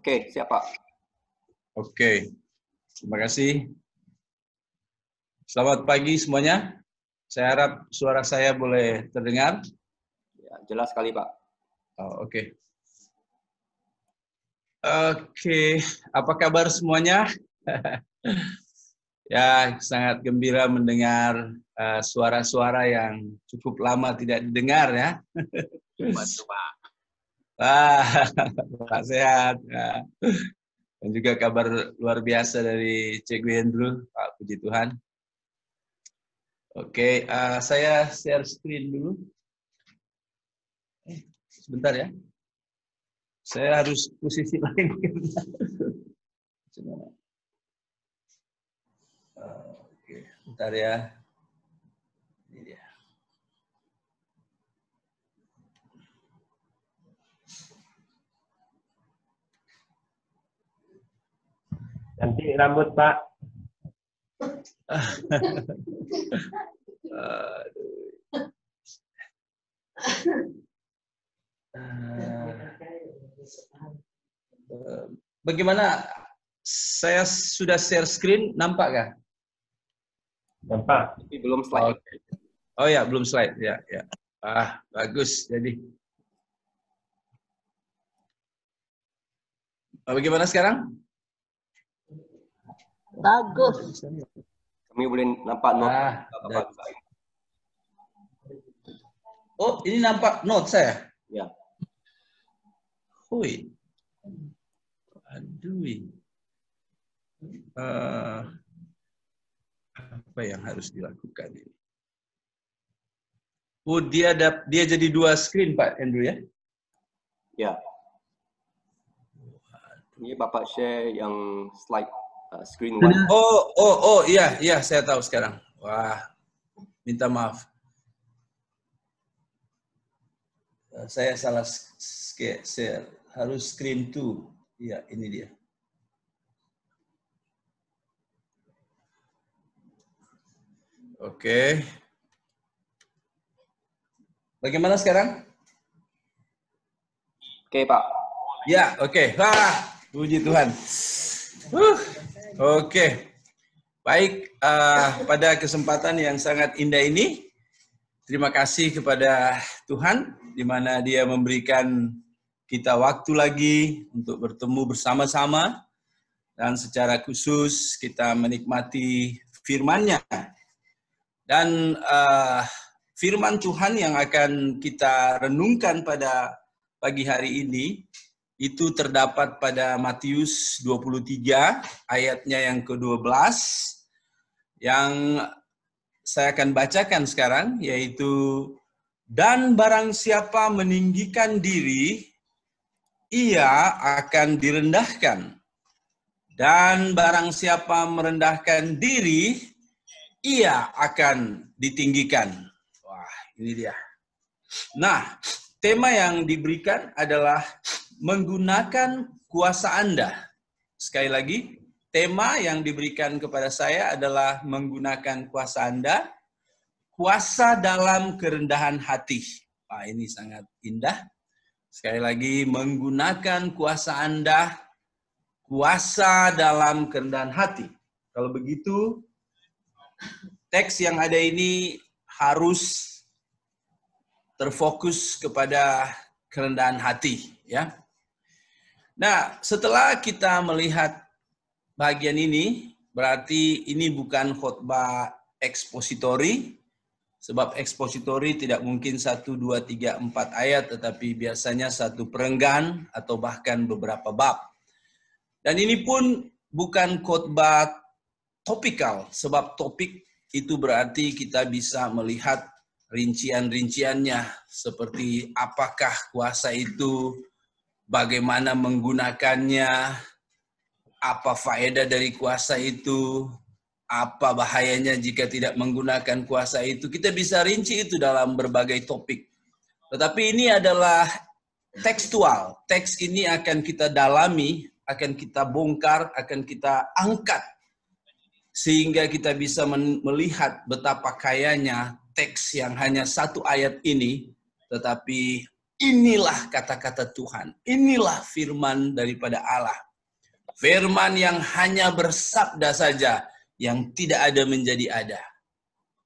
Oke, siap Pak. Oke, terima kasih. Selamat pagi semuanya. Saya harap suara saya boleh terdengar. Ya, jelas sekali Pak. Oh, oke. Oke, apa kabar semuanya? Ya, sangat gembira mendengar suara-suara yang cukup lama tidak didengar ya. Bantu Pak. Pak sehat. Ya. Dan juga kabar luar biasa dari Cikgu Andrew, Pak, puji Tuhan. Oke, saya share screen dulu. Sebentar ya. Saya harus posisi lain. Oke, bentar ya. Ini dia. Nanti rambut Pak. Bagaimana? Saya sudah share screen, nampak kah? Nampak. Tapi belum slide. Oh ya, belum slide. Ya, ya. Bagus. Jadi, bagaimana sekarang? Bagus. Kami boleh nampak note Bapak. Oh, ini nampak note saya? Ya. Hui. Aduh. Apa yang harus dilakukan ini? Oh, dia jadi dua screen, Pak Andrew ya? Ya. Ini Bapak share yang slide screen one. Oh, iya, saya tahu sekarang. Wah, minta maaf. Saya salah share. Harus screen 2. Iya, ini dia. Oke. Bagaimana sekarang? Oke Pak. Ya, oke. Wah, puji Tuhan. Oke. Baik, pada kesempatan yang sangat indah ini, terima kasih kepada Tuhan, di mana Dia memberikan kita waktu lagi untuk bertemu bersama-sama, dan secara khusus kita menikmati firman-Nya. Dan firman Tuhan yang akan kita renungkan pada pagi hari ini, itu terdapat pada Matius 23, ayatnya yang ke-12, yang saya akan bacakan sekarang, yaitu, dan barang siapa meninggikan diri, ia akan direndahkan. Dan barang siapa merendahkan diri, ia akan ditinggikan. Wah, ini dia. Nah, tema yang diberikan adalah menggunakan kuasa Anda. Sekali lagi, tema yang diberikan kepada saya adalah menggunakan kuasa Anda, kuasa dalam kerendahan hati. Wah, ini sangat indah. Sekali lagi, menggunakan kuasa Anda, kuasa dalam kerendahan hati. Kalau begitu, teks yang ada ini harus terfokus kepada kerendahan hati, ya. Nah, setelah kita melihat bagian ini, berarti ini bukan khotbah ekspositori, sebab ekspositori tidak mungkin 1, 2, 3, 4 ayat, tetapi biasanya satu perenggan atau bahkan beberapa bab. Dan ini pun bukan khotbah topikal, sebab topik itu berarti kita bisa melihat rincian-rinciannya, seperti apakah kuasa itu, bagaimana menggunakannya, apa faedah dari kuasa itu, apa bahayanya jika tidak menggunakan kuasa itu. Kita bisa rinci itu dalam berbagai topik. Tetapi ini adalah tekstual. Teks ini akan kita dalami, akan kita bongkar, akan kita angkat, sehingga kita bisa melihat betapa kayanya teks yang hanya satu ayat ini, tetapi inilah kata-kata Tuhan. Inilah firman daripada Allah. Firman yang hanya bersabda saja, yang tidak ada menjadi ada.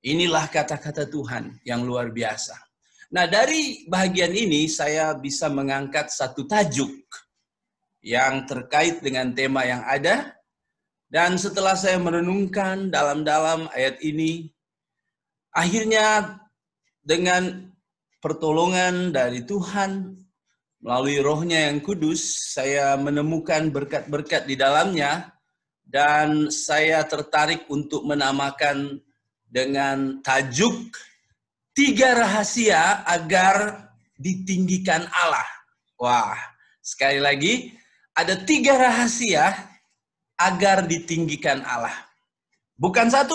Inilah kata-kata Tuhan yang luar biasa. Nah, dari bahagian ini saya bisa mengangkat satu tajuk yang terkait dengan tema yang ada. Dan setelah saya merenungkan dalam-dalam ayat ini, akhirnya dengan pertolongan dari Tuhan, melalui Roh-Nya yang kudus, saya menemukan berkat-berkat di dalamnya, dan saya tertarik untuk menamakan dengan tajuk 3 rahasia agar ditinggikan Allah. Wah, sekali lagi, ada 3 rahasia agar ditinggikan Allah. Bukan 1,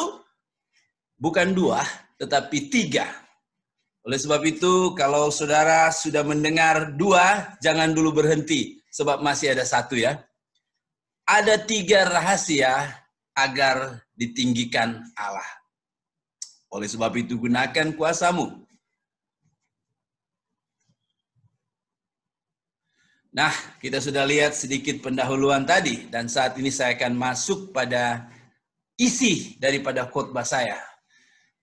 bukan 2, tetapi 3. Oleh sebab itu, kalau saudara sudah mendengar 2, jangan dulu berhenti, sebab masih ada 1 ya. Ada 3 rahasia agar ditinggikan Allah. Oleh sebab itu, gunakan kuasamu. Nah, kita sudah lihat sedikit pendahuluan tadi, dan saat ini saya akan masuk pada isi daripada khotbah saya.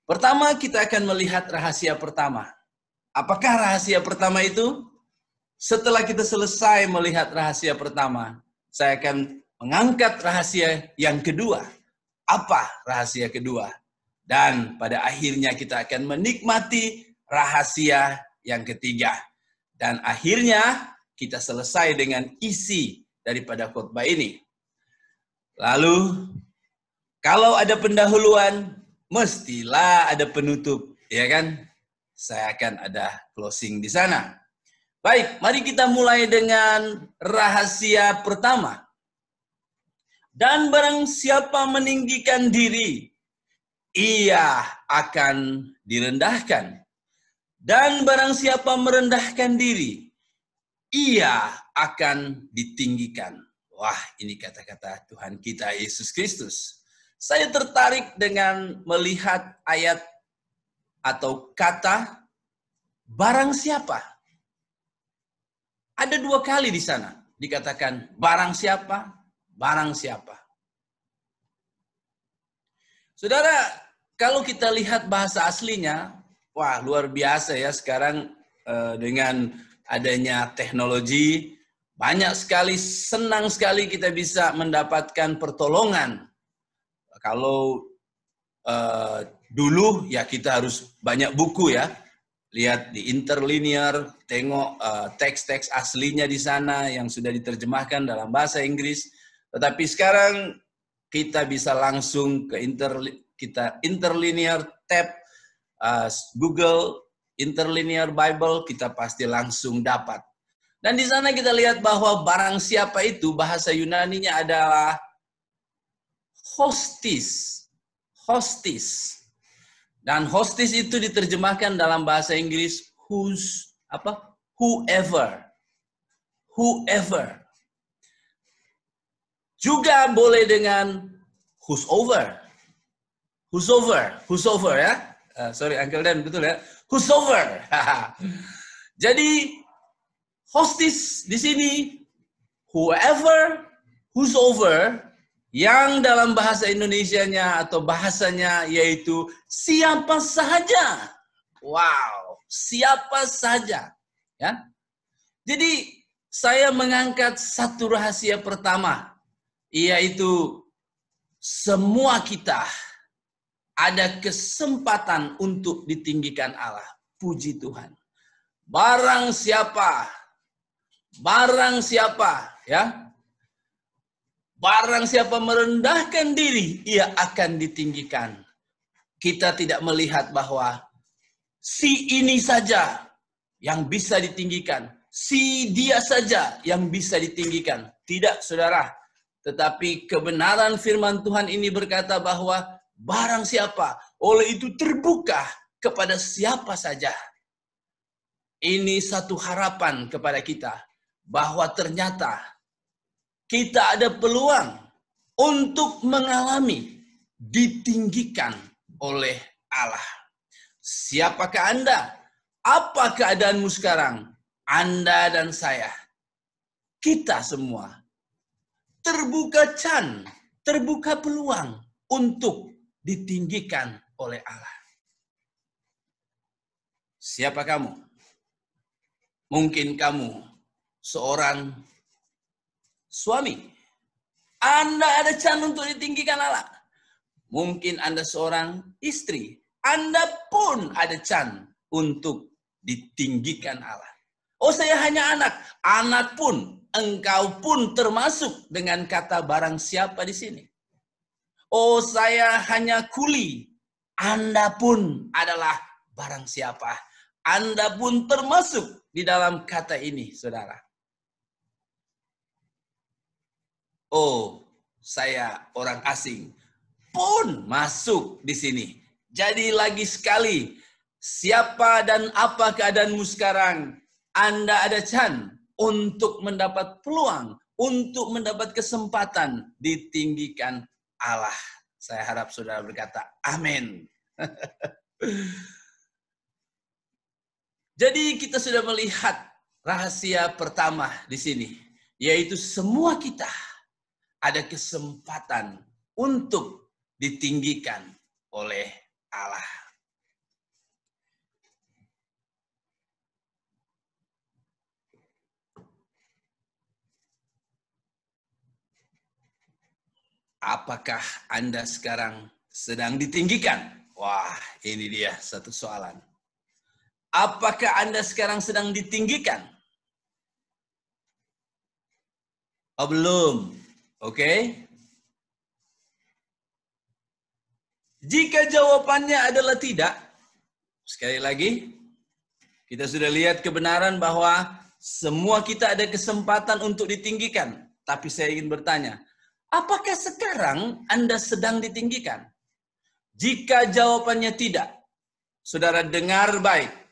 Pertama, kita akan melihat rahasia pertama. Apakah rahasia pertama itu? Setelah kita selesai melihat rahasia pertama, saya akan mengangkat rahasia yang kedua. Apa rahasia kedua? Dan pada akhirnya kita akan menikmati rahasia yang ketiga. Dan akhirnya kita selesai dengan isi daripada khotbah ini. Lalu, kalau ada pendahuluan, mestilah ada penutup, ya kan? Saya akan ada closing di sana. Baik, mari kita mulai dengan rahasia pertama. Dan barang siapa meninggikan diri, ia akan direndahkan. Dan barang siapa merendahkan diri, ia akan ditinggikan. Wah, ini kata-kata Tuhan kita Yesus Kristus. Saya tertarik dengan melihat ayat atau kata barang siapa. Ada 2 kali di sana dikatakan barang siapa, barang siapa. Saudara, kalau kita lihat bahasa aslinya, wah luar biasa ya sekarang dengan adanya teknologi, banyak sekali, senang sekali kita bisa mendapatkan pertolongan. Kalau dulu ya kita harus banyak buku ya, lihat di interlinear, tengok teks-teks aslinya di sana yang sudah diterjemahkan dalam bahasa Inggris. Tetapi sekarang kita bisa langsung ke interlinear tab Google Interlinear Bible, kita pasti langsung dapat. Dan di sana kita lihat bahwa barang siapa itu bahasa Yunaninya adalah hostis. Hostis. Dan hostis itu diterjemahkan dalam bahasa Inggris whoever. Whoever. Juga boleh dengan whosoever. Whosoever ya. Sorry Uncle Dan, betul ya? Whosoever. Jadi hostis di sini whoever, whosoever, yang dalam bahasa Indonesianya atau bahasanya yaitu siapa saja. Wow, siapa saja. Ya. Jadi saya mengangkat satu rahasia pertama, yaitu semua kita ada kesempatan untuk ditinggikan Allah. Puji Tuhan. Barang siapa, ya. Barang siapa merendahkan diri, ia akan ditinggikan. Kita tidak melihat bahwa si ini saja yang bisa ditinggikan, si dia saja yang bisa ditinggikan. Tidak, saudara. Tetapi kebenaran firman Tuhan ini berkata bahwa barang siapa, oleh itu terbuka kepada siapa saja. Ini satu harapan kepada kita, bahwa ternyata kita ada peluang untuk mengalami ditinggikan oleh Allah. Siapakah Anda? Apa keadaanmu sekarang? Anda dan saya, kita semua, terbuka terbuka peluang untuk ditinggikan oleh Allah. Siapa kamu? Mungkin kamu seorang suami. Anda ada can untuk ditinggikan Allah. Mungkin Anda seorang istri. Anda pun ada can untuk ditinggikan Allah. Oh, saya hanya anak. Anak pun, engkau pun termasuk dengan kata barang siapa di sini. Oh, saya hanya kuli. Anda pun adalah barang siapa. Anda pun termasuk di dalam kata ini, saudara. Oh, saya orang asing pun masuk di sini. Jadi lagi sekali, siapa dan apa keadaanmu sekarang, Anda ada can untuk mendapat peluang, untuk mendapat kesempatan ditinggikan Allah. Saya harap saudara berkata, amin. Jadi kita sudah melihat rahasia pertama di sini, yaitu semua kita ada kesempatan untuk ditinggikan oleh Allah. Apakah Anda sekarang sedang ditinggikan? Wah, ini dia satu soalan. Apakah Anda sekarang sedang ditinggikan? Oh, belum. Oke. Jika jawabannya adalah tidak, sekali lagi, kita sudah lihat kebenaran bahwa semua kita ada kesempatan untuk ditinggikan. Tapi saya ingin bertanya, apakah sekarang Anda sedang ditinggikan? Jika jawabannya tidak, saudara dengar baik.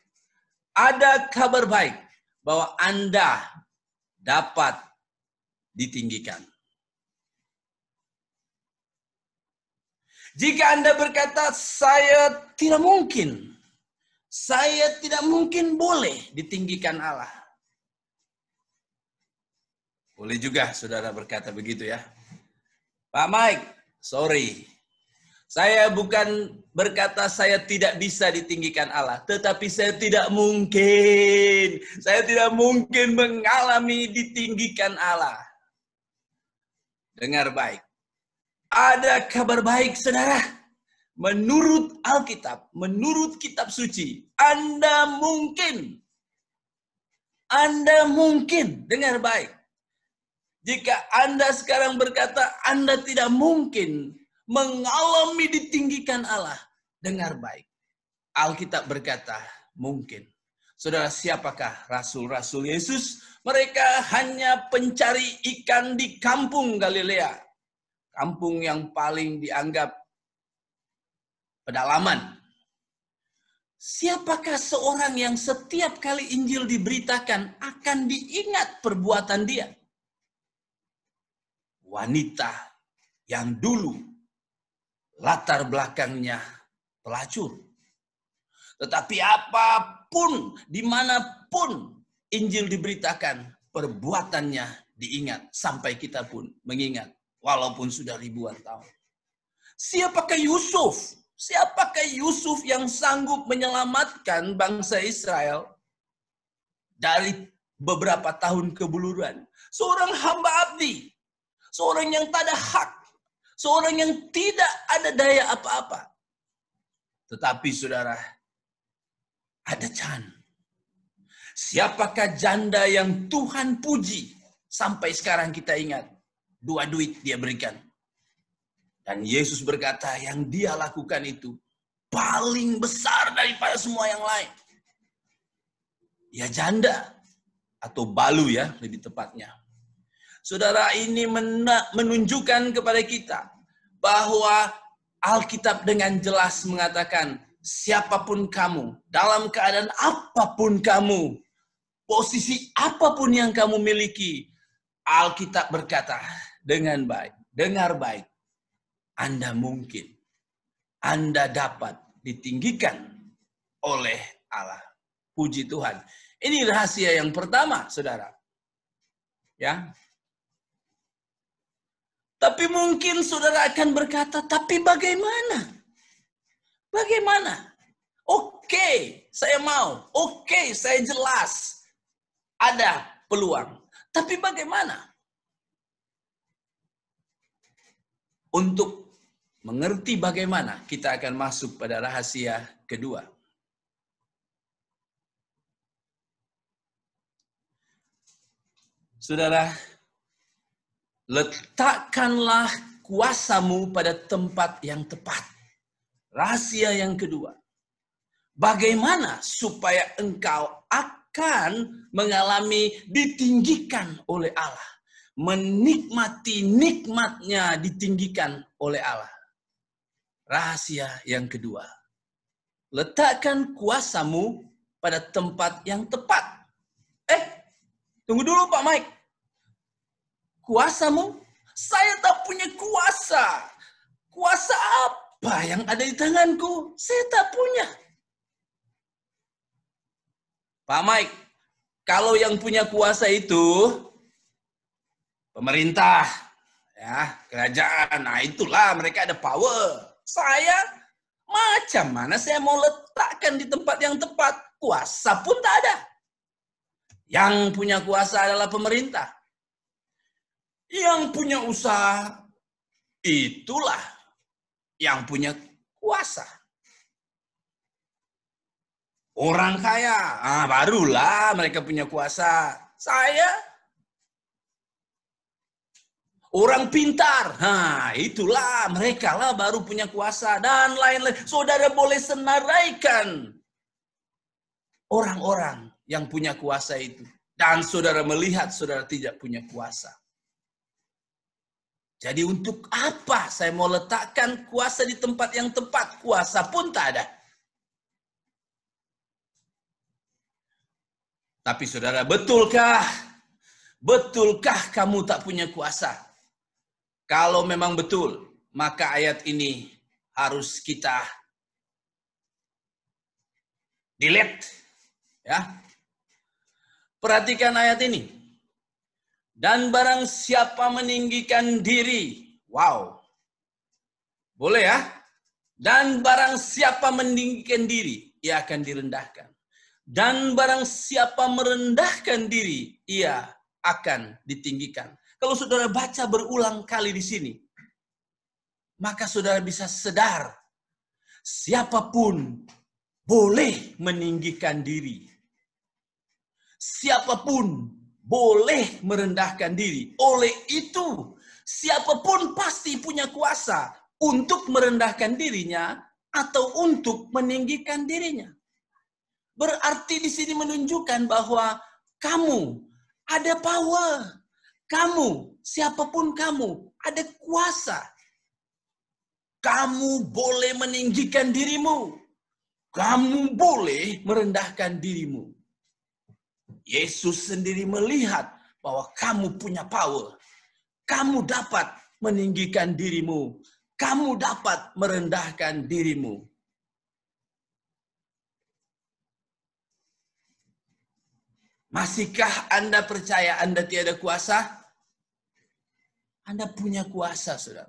Ada kabar baik bahwa Anda dapat ditinggikan. Jika Anda berkata, saya tidak mungkin boleh ditinggikan Allah. Boleh juga saudara berkata begitu ya. Pak Mike, sorry. Saya bukan berkata saya tidak bisa ditinggikan Allah. Tetapi saya tidak mungkin mengalami ditinggikan Allah. Dengar baik. Ada kabar baik saudara. Menurut Alkitab, menurut kitab suci, Anda mungkin, dengar baik. Jika Anda sekarang berkata Anda tidak mungkin mengalami ditinggikan Allah, dengar baik. Alkitab berkata mungkin. Saudara, siapakah rasul-rasul Yesus? Mereka hanya pencari ikan di kampung Galilea. Kampung yang paling dianggap pedalaman. Siapakah seorang yang setiap kali Injil diberitakan akan diingat perbuatan dia? Wanita yang dulu latar belakangnya pelacur. Tetapi apapun, dimanapun Injil diberitakan, perbuatannya diingat. Sampai kita pun mengingat, walaupun sudah ribuan tahun. Siapakah Yusuf? Siapakah Yusuf yang sanggup menyelamatkan bangsa Israel dari beberapa tahun kebuluran? Seorang hamba abdi. Seorang yang tak ada hak. Seorang yang tidak ada daya apa-apa. Tetapi saudara, ada can. Siapakah janda yang Tuhan puji? Sampai sekarang kita ingat. 2 duit dia berikan. Dan Yesus berkata yang dia lakukan itu paling besar daripada semua yang lain. Ya janda. Atau balu ya lebih tepatnya. Saudara, ini menunjukkan kepada kita bahwa Alkitab dengan jelas mengatakan, siapapun kamu, dalam keadaan apapun kamu, posisi apapun yang kamu miliki, Alkitab berkata dengan baik, dengar baik, Anda mungkin, Anda dapat ditinggikan oleh Allah. Puji Tuhan. Ini rahasia yang pertama, saudara. Ya. Tapi mungkin saudara akan berkata, tapi bagaimana? Bagaimana? Oke, saya mau. Oke, saya jelas. Ada peluang. Tapi bagaimana? Untuk mengerti bagaimana, kita akan masuk pada rahasia kedua. Saudara, letakkanlah kuasamu pada tempat yang tepat. Rahasia yang kedua. Bagaimana supaya engkau akan mengalami ditinggikan oleh Allah. Menikmati nikmatnya ditinggikan oleh Allah. Rahasia yang kedua. Letakkan kuasamu pada tempat yang tepat. Tunggu dulu Pak Mike. Kuasamu? Saya tak punya kuasa. Kuasa apa yang ada di tanganku? Saya tak punya. Pak Mike, kalau yang punya kuasa itu pemerintah, ya, kerajaan. Nah, itulah mereka ada power. Saya macam mana saya mau letakkan di tempat yang tepat? Kuasa pun tak ada. Yang punya kuasa adalah pemerintah. Yang punya usaha, itulah yang punya kuasa. Orang kaya, barulah mereka punya kuasa. Saya, orang pintar, itulah mereka lah baru punya kuasa. Dan lain-lain, saudara boleh senaraikan orang-orang yang punya kuasa itu. Dan saudara melihat saudara tidak punya kuasa. Jadi untuk apa saya mau letakkan kuasa di tempat yang tepat? Kuasa pun tak ada. Tapi saudara, betulkah? Betulkah kamu tak punya kuasa? Kalau memang betul, maka ayat ini harus kita delete. Ya. Perhatikan ayat ini. Dan barang siapa meninggikan diri. Wow. Boleh ya? Dan barang siapa meninggikan diri, ia akan direndahkan. Dan barang siapa merendahkan diri, ia akan ditinggikan. Kalau saudara baca berulang kali di sini, maka saudara bisa sadar, siapapun boleh meninggikan diri. Siapapun boleh merendahkan diri. Oleh itu, siapapun pasti punya kuasa untuk merendahkan dirinya atau untuk meninggikan dirinya. Berarti di sini menunjukkan bahwa kamu ada power. Kamu, siapapun kamu, ada kuasa. Kamu boleh meninggikan dirimu. Kamu boleh merendahkan dirimu. Yesus sendiri melihat bahwa kamu punya power. Kamu dapat meninggikan dirimu. Kamu dapat merendahkan dirimu. Masihkah Anda percaya Anda tiada kuasa? Anda punya kuasa, saudara.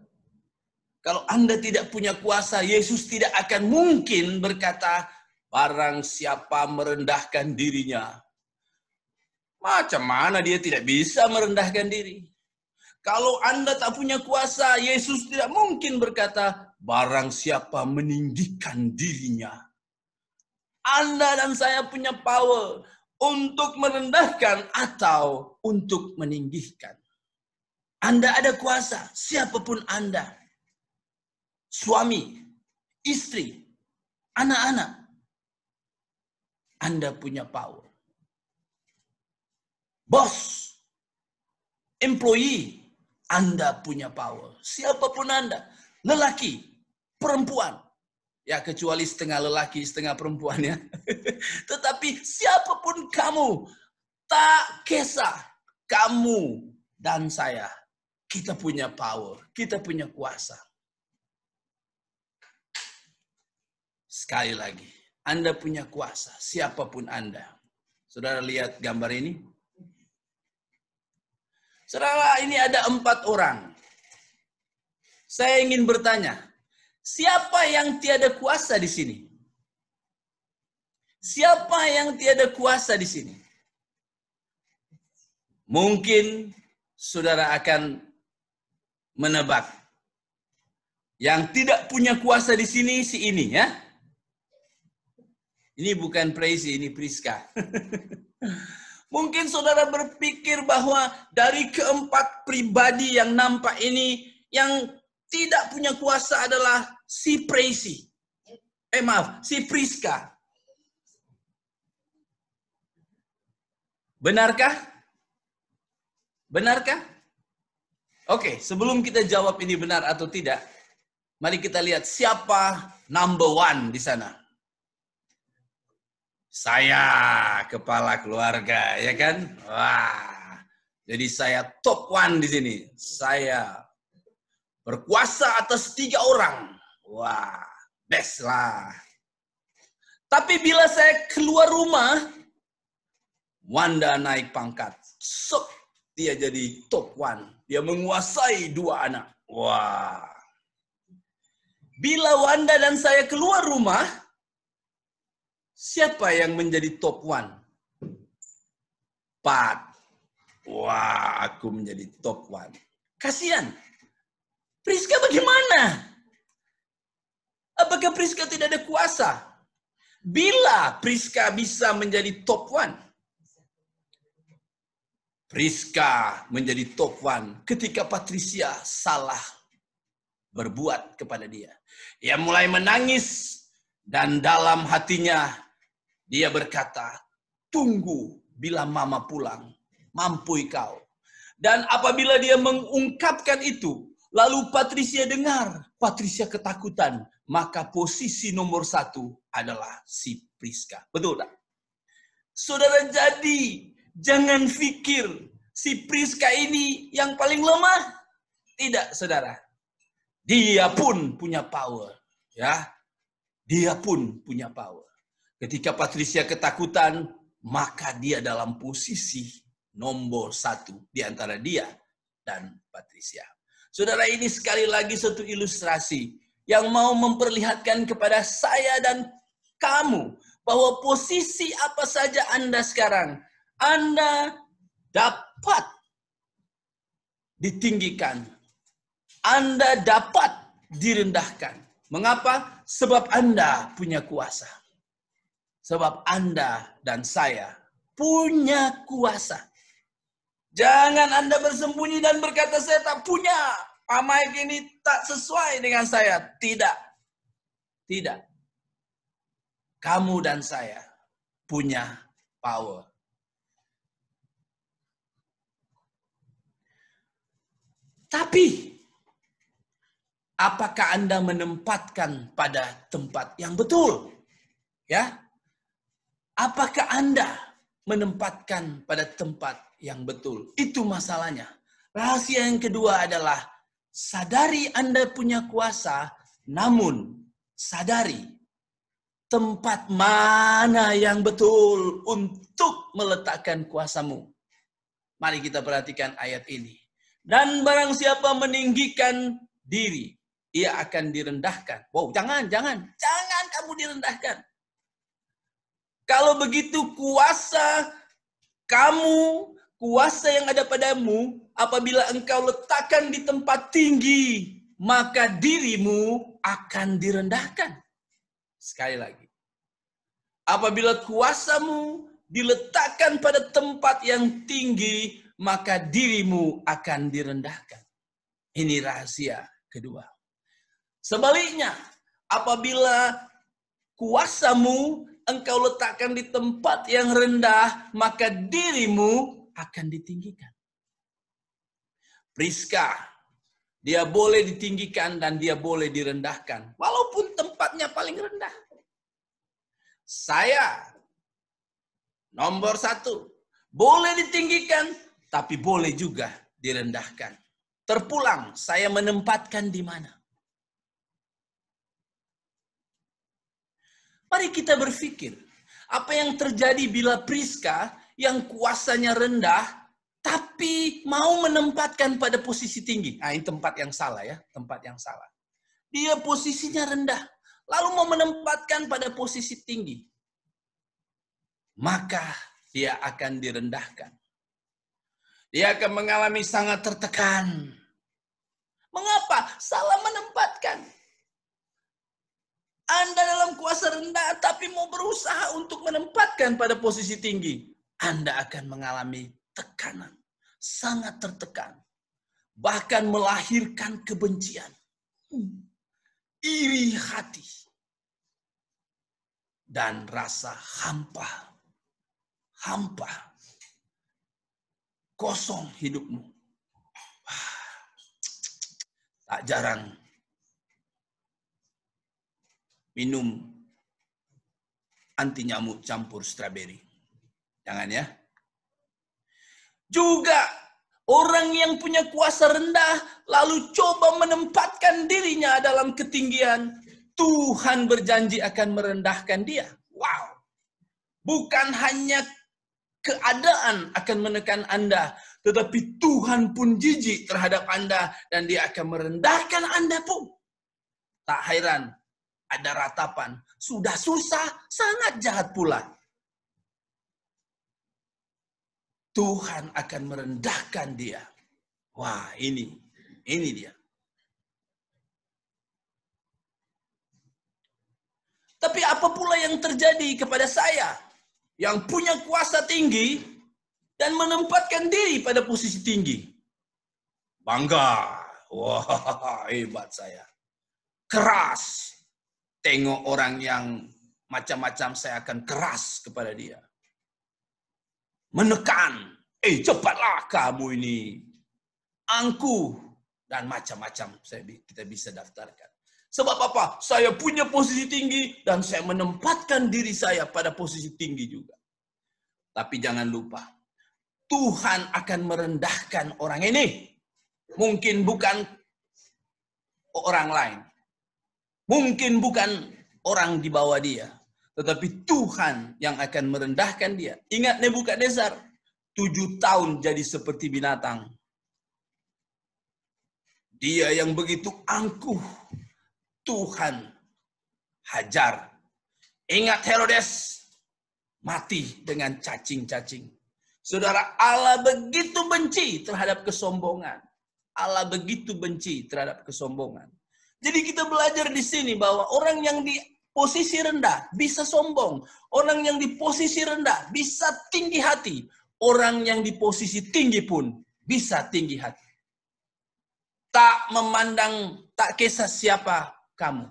Kalau Anda tidak punya kuasa, Yesus tidak akan mungkin berkata, barang siapa merendahkan dirinya. Macam mana dia tidak bisa merendahkan diri? Kalau Anda tak punya kuasa, Yesus tidak mungkin berkata, barang siapa meninggikan dirinya. Anda dan saya punya power untuk merendahkan atau untuk meninggikan. Anda ada kuasa, siapapun Anda. Suami, istri, anak-anak. Anda punya power. Bos, employee, Anda punya power. Siapapun Anda, lelaki, perempuan. Ya, kecuali setengah lelaki, setengah perempuan ya. Tetapi siapapun kamu, tak kisah kamu dan saya. Kita punya power, kita punya kuasa. Sekali lagi, Anda punya kuasa, siapapun Anda. Saudara lihat gambar ini. Saudara, ini ada 4 orang. Saya ingin bertanya, siapa yang tiada kuasa di sini? Siapa yang tiada kuasa di sini? Mungkin saudara akan menebak. Yang tidak punya kuasa di sini si ini, ya. Ini bukan Praise, ini Priska. Mungkin saudara berpikir bahwa dari keempat pribadi yang nampak ini, yang tidak punya kuasa adalah si Praise. Si Priska. Benarkah? Benarkah? Oke, sebelum kita jawab ini benar atau tidak, mari kita lihat siapa number 1 di sana. Saya kepala keluarga, ya kan? Wah, jadi saya top 1 di sini. Saya berkuasa atas 3 orang. Wah, best lah. Tapi bila saya keluar rumah, Wanda naik pangkat. Sok, dia jadi top 1. Dia menguasai 2 anak. Wah. Bila Wanda dan saya keluar rumah, siapa yang menjadi top 1? Pat. Wah, aku menjadi top 1. Kasihan. Priska bagaimana? Apakah Priska tidak ada kuasa? Bila Priska bisa menjadi top 1. Priska menjadi top 1 ketika Patricia salah berbuat kepada dia. Ia mulai menangis dan dalam hatinya dia berkata, tunggu bila mama pulang, mampui kau. Dan apabila dia mengungkapkan itu, lalu Patricia dengar, Patricia ketakutan, maka posisi nomor 1 adalah si Priska. Betul tak? Saudara, jadi jangan pikir si Priska ini yang paling lemah. Tidak, saudara. Dia pun punya power. Ya, dia pun punya power. Ketika Patricia ketakutan, maka dia dalam posisi nomor 1 di antara dia dan Patricia. Saudara, ini sekali lagi satu ilustrasi yang mau memperlihatkan kepada saya dan kamu bahwa posisi apa saja Anda sekarang, Anda dapat ditinggikan. Anda dapat direndahkan. Mengapa? Sebab Anda punya kuasa. Sebab Anda dan saya punya kuasa. Jangan Anda bersembunyi dan berkata, saya tak punya. Pak Mike ini tak sesuai dengan saya. Tidak. Tidak. Kamu dan saya punya power. Tapi, apakah Anda menempatkan pada tempat yang betul? Ya? Apakah Anda menempatkan pada tempat yang betul? Itu masalahnya. Rahasia yang kedua adalah sadari Anda punya kuasa, namun sadari tempat mana yang betul untuk meletakkan kuasamu. Mari kita perhatikan ayat ini. Dan barang siapa meninggikan diri, ia akan direndahkan. Wow, jangan kamu direndahkan. Kalau begitu kuasa kamu, kuasa yang ada padamu, apabila engkau letakkan di tempat tinggi, maka dirimu akan direndahkan. Sekali lagi. Apabila kuasamu diletakkan pada tempat yang tinggi, maka dirimu akan direndahkan. Ini rahasia kedua. Sebaliknya, apabila kuasamu engkau letakkan di tempat yang rendah, maka dirimu akan ditinggikan. Priska, dia boleh ditinggikan dan dia boleh direndahkan, walaupun tempatnya paling rendah. Saya, nomor 1, boleh ditinggikan, tapi boleh juga direndahkan. Terpulang, saya menempatkan di mana? Mari kita berpikir, Apa yang terjadi bila Priska yang kuasanya rendah, tapi mau menempatkan pada posisi tinggi? Nah, ini tempat yang salah ya, tempat yang salah. Dia posisinya rendah, lalu mau menempatkan pada posisi tinggi. Maka dia akan direndahkan. Dia akan mengalami sangat tertekan. Mengapa? Salah menempatkan. Anda dalam kuasa rendah, tapi mau berusaha untuk menempatkan pada posisi tinggi. Anda akan mengalami tekanan. Sangat tertekan. Bahkan melahirkan kebencian. Iri hati. Dan rasa hampa. Hampa. Kosong hidupmu. Tak jarang minum anti nyamuk campur stroberi. Jangan ya. Juga orang yang punya kuasa rendah lalu coba menempatkan dirinya dalam ketinggian. Tuhan berjanji akan merendahkan dia. Wow. Bukan hanya keadaan akan menekan Anda, tetapi Tuhan pun jijik terhadap Anda dan dia akan merendahkan Anda pun. Tak heran ada ratapan, sudah susah, sangat jahat pula. Tuhan akan merendahkan dia. Wah, ini dia. Tapi apa pula yang terjadi kepada saya yang punya kuasa tinggi dan menempatkan diri pada posisi tinggi? Bangga. Wah, hebat saya. Keras. Tengok orang yang macam-macam, saya akan keras kepada dia. Menekan. Cepatlah kamu ini. Angkuh. Dan macam-macam kita bisa daftarkan. Sebab apa? Saya punya posisi tinggi dan saya menempatkan diri saya pada posisi tinggi juga. Tapi jangan lupa, Tuhan akan merendahkan orang ini. Mungkin bukan orang lain. Mungkin bukan orang di bawah dia. Tetapi Tuhan yang akan merendahkan dia. Ingat Nebukadnezar, 7 tahun jadi seperti binatang. Dia yang begitu angkuh, Tuhan hajar. Ingat Herodes, mati dengan cacing-cacing. Saudara, Allah begitu benci terhadap kesombongan. Allah begitu benci terhadap kesombongan. Jadi kita belajar di sini bahwa orang yang di posisi rendah bisa sombong. Orang yang di posisi rendah bisa tinggi hati. Orang yang di posisi tinggi pun bisa tinggi hati. Tak memandang, tak kisah siapa kamu.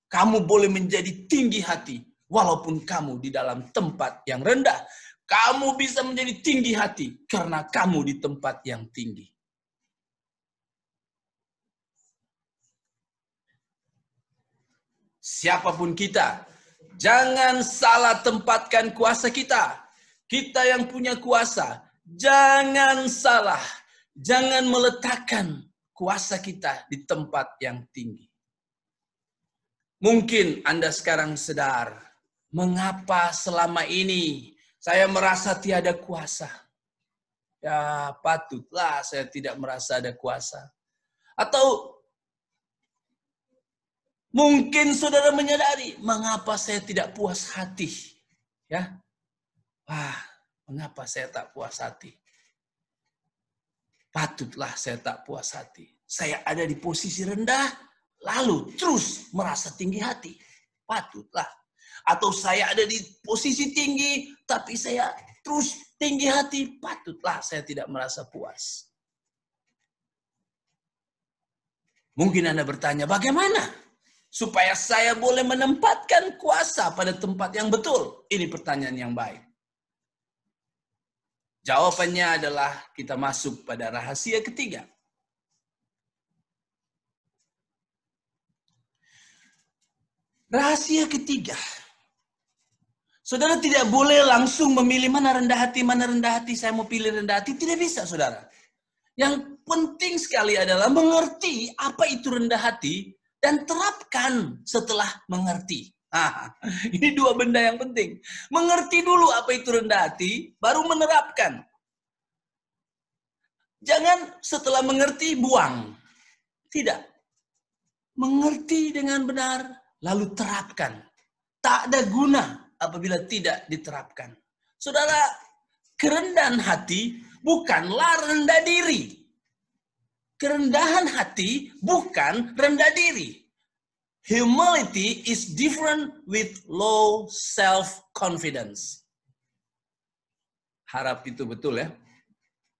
Kamu boleh menjadi tinggi hati walaupun kamu di dalam tempat yang rendah. Kamu bisa menjadi tinggi hati karena kamu di tempat yang tinggi. Siapapun kita, jangan salah tempatkan kuasa kita. Kita yang punya kuasa, jangan salah. Jangan meletakkan kuasa kita di tempat yang tinggi. Mungkin Anda sekarang sadar, mengapa selama ini saya merasa tiada kuasa. Ya, patutlah saya tidak merasa ada kuasa. Atau mungkin saudara menyadari, mengapa saya tidak puas hati? Ya, wah, mengapa saya tak puas hati? Patutlah saya tak puas hati. Saya ada di posisi rendah, lalu terus merasa tinggi hati. Patutlah. Atau saya ada di posisi tinggi, tapi saya terus tinggi hati. Patutlah saya tidak merasa puas. Mungkin Anda bertanya, bagaimana supaya saya boleh menempatkan kuasa pada tempat yang betul? Ini pertanyaan yang baik. Jawabannya adalah kita masuk pada rahasia ketiga. Rahasia ketiga. Saudara tidak boleh langsung memilih mana rendah hati, saya mau pilih rendah hati. Tidak bisa, saudara. Yang penting sekali adalah mengerti apa itu rendah hati dan terapkan setelah mengerti. Ini dua benda yang penting. Mengerti dulu apa itu rendah hati, baru menerapkan. Jangan setelah mengerti, buang. Tidak. Mengerti dengan benar, lalu terapkan. Tak ada guna apabila tidak diterapkan. Saudara, kerendahan hati bukanlah rendah diri. Kerendahan hati bukan rendah diri. Humility is different with low self-confidence. Harap itu betul ya.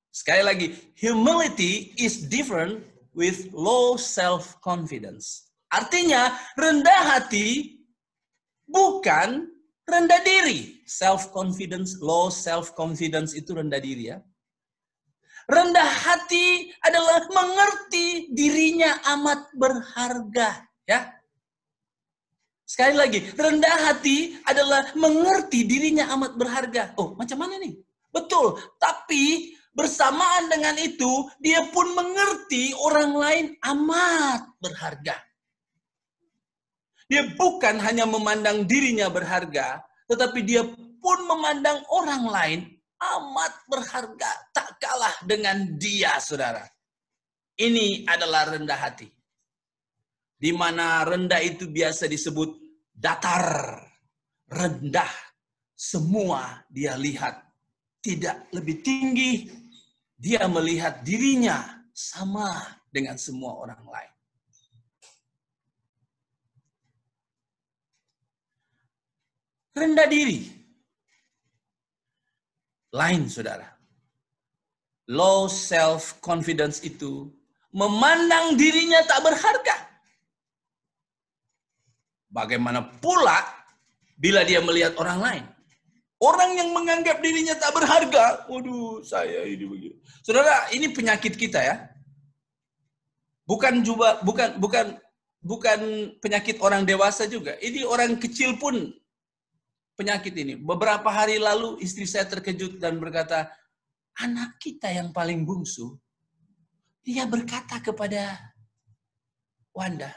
Sekali lagi, humility is different with low self-confidence. Artinya, rendah hati bukan rendah diri. Self-confidence, low self-confidence itu rendah diri ya. Rendah hati adalah mengerti dirinya amat berharga ya. Sekali lagi, rendah hati adalah mengerti dirinya amat berharga. Oh, macam mana nih? Betul, tapi bersamaan dengan itu, dia pun mengerti orang lain amat berharga. Dia bukan hanya memandang dirinya berharga, tetapi dia pun memandang orang lain amat berharga. Tak kalah dengan dia, saudara. Ini adalah rendah hati. Di mana rendah itu biasa disebut datar, rendah, semua dia lihat tidak lebih tinggi, dia melihat dirinya sama dengan semua orang lain. Rendah diri, lain saudara. Low self-confidence itu memandang dirinya tak berharga. Bagaimana pula bila dia melihat orang lain? Orang yang menganggap dirinya tak berharga. Waduh, saya ini begini. Saudara, ini penyakit kita ya. Bukan penyakit orang dewasa juga. Ini orang kecil pun penyakit ini. Beberapa hari lalu istri saya terkejut dan berkata, anak kita yang paling bungsu, dia berkata kepada Wanda,